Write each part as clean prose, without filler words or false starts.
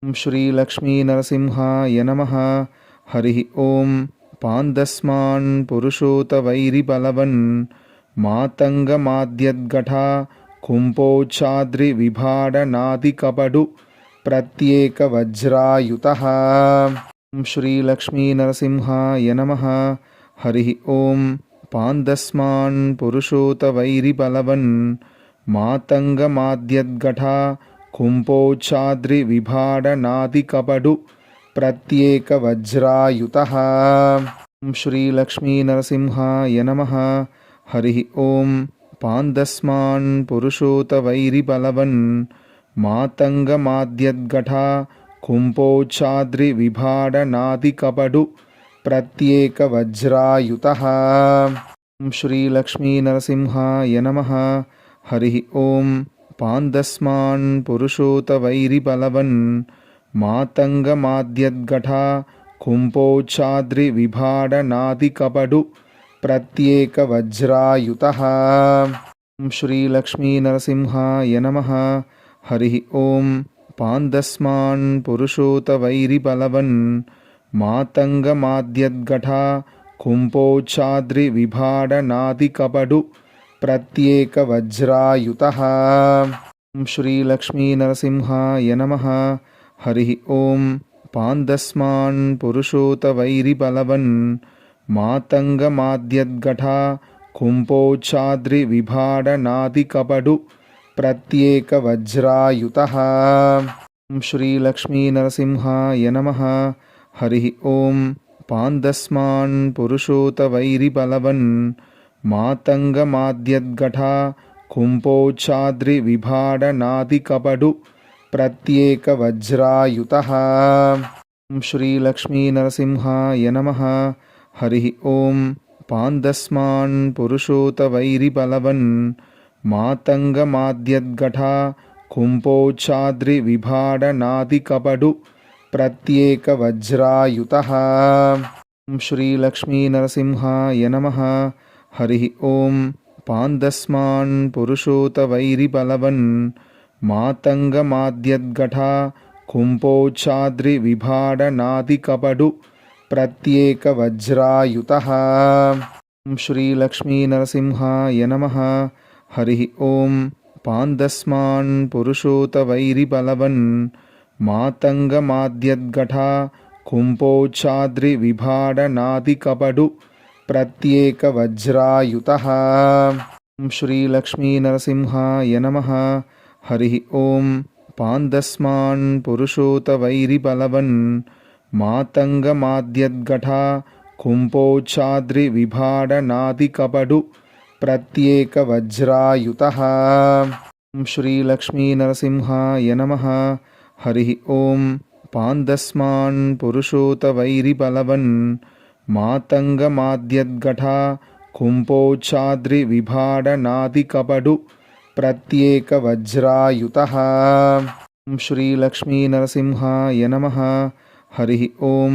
ఓం శ్రీ లక్ష్మీ నరసింహాయ నమః. హరి ఓం. పాందస్మాన్ పురుషోత వైరి బలవన్ మాతంగమాద్యద్ఘటా కుంభోచ్ఛాద్రి విభాడనాది కపడు ప్రత్యేక వజ్రాయుతః. ఓం శ్రీ లక్ష్మీ నరసింహాయ నమః. హరి ఓం. పాందస్మాన్ పురుషోత వైరి బలవన్ మాతంగమాద్యద్ఘటా కుంభోచ్ఛాద్రి విభాడనాది కపడు ప్రత్యేక వజ్రాయుతః. ఓం శ్రీ లక్ష్మీ నరసింహాయ నమః. హరి ఓం. పాందస్మాన్ పురుషోత వైరి బలవన్ మాతంగమాద్యద్ఘటా కుంభోచ్ఛాద్రి విభాడనాది కపడు ప్రత్యేక వజ్రాయుతః. ఓం శ్రీ లక్ష్మీ నరసింహాయ నమః. హరి ఓం. పాందస్మాన్ పురుషోత వైరి బలవన్ మాతంగమాద్యద్ఘటా కుంభోచ్ఛాద్రి విభాడనాది కపడు ప్రత్యేక వజ్రాయుతః. ఓం శ్రీ లక్ష్మీ నరసింహాయ నమః. హరి ఓం. పాందస్మాన్ పురుషోత వైరి బలవన్ మాతంగమాద్యద్ఘటా కుంభోచ్ఛాద్రి విభాడనాది కపడు ప్రత్యేక వజ్రాయుతః. ఓం శ్రీ లక్ష్మీ నరసింహాయ నమః. హరి ఓం. పాందస్మాన్ పురుషోత వైరి బలవన్ మాతంగమాద్యద్ఘటా కుంభోచ్ఛాద్రి విభాడనాది కపడు ప్రత్యేక వజ్రాయుతః. ఓం శ్రీ లక్ష్మీ నరసింహాయ నమః. హరి ఓం. పాందస్మాన్ పురుషోత వైరి బలవన్ మాతంగమాద్యద్ఘటా కుంభోచ్ఛాద్రి విభాడనాది కపడు ప్రత్యేక వజ్రాయుతః. ఓం శ్రీ లక్ష్మీ నరసింహాయ నమః. హరి ఓం. పాందస్మాన్ పురుషోత వైరి బలవన్ మాతంగమాద్యద్ఘటా కుంభోచ్ఛాద్రి విభాడనాది కపడు ప్రత్యేక వజ్రాయుతః. ఓం శ్రీ లక్ష్మీ నరసింహాయ నమః. హరి ఓం. పాందస్మాన్ పురుషోత వైరి బలవన్ మాతంగమాద్యద్ఘటా కుంభోచ్ఛాద్రి విభాడనాది కపడు ప్రత్యేక వజ్రాయుతః. ఓం శ్రీ లక్ష్మీ నరసింహాయ నమః. హరి ఓం. పాందస్మాన్ పురుషోత వైరి బలవన్ మాతంగమాద్యద్ఘటా కుంభోచ్ఛాద్రి విభాడనాది కపడు ప్రత్యేక వజ్రాయుతః. ఓం శ్రీ లక్ష్మీ నరసింహాయ నమః. హరి ఓం. పాందస్మాన్ పురుషోత వైరి బలవన్ మాతంగమాద్యద్ఘటా కుంభోచ్ఛాద్రి విభాడనాది కపడు ప్రత్యేక వజ్రాయుతః. ఓం శ్రీ లక్ష్మీ నరసింహాయ నమః. హరి ఓం. పాందస్మాన్ పురుషోత వైరి బలవన్ మాతంగమాద్యద్ఘటా కుంభోచ్ఛాద్రి విభాడనాది కపడు ప్రత్యేక వజ్రాయుతః. ఓం శ్రీ లక్ష్మీ నరసింహాయ నమః. హరి ఓం.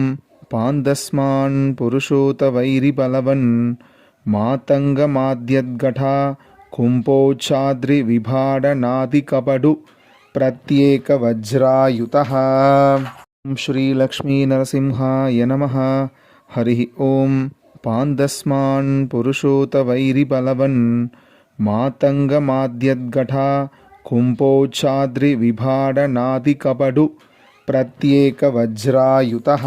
పాందస్మాన్ పురుషోత వైరి బలవన్ మాతంగమాద్యద్ఘటా కుంభోచ్ఛాద్రి విభాడనాది కపడు ప్రత్యేక వజ్రాయుతః. ఓం శ్రీ లక్ష్మీ నరసింహాయ నమః. హరి ఓం. పాందస్మాన్ పురుషోత వైరి బలవన్ మాతంగమాద్యద్ఘటా కుంభోచ్ఛాద్రి విభాడనాది కపడు ప్రత్యేక వజ్రాయుతః.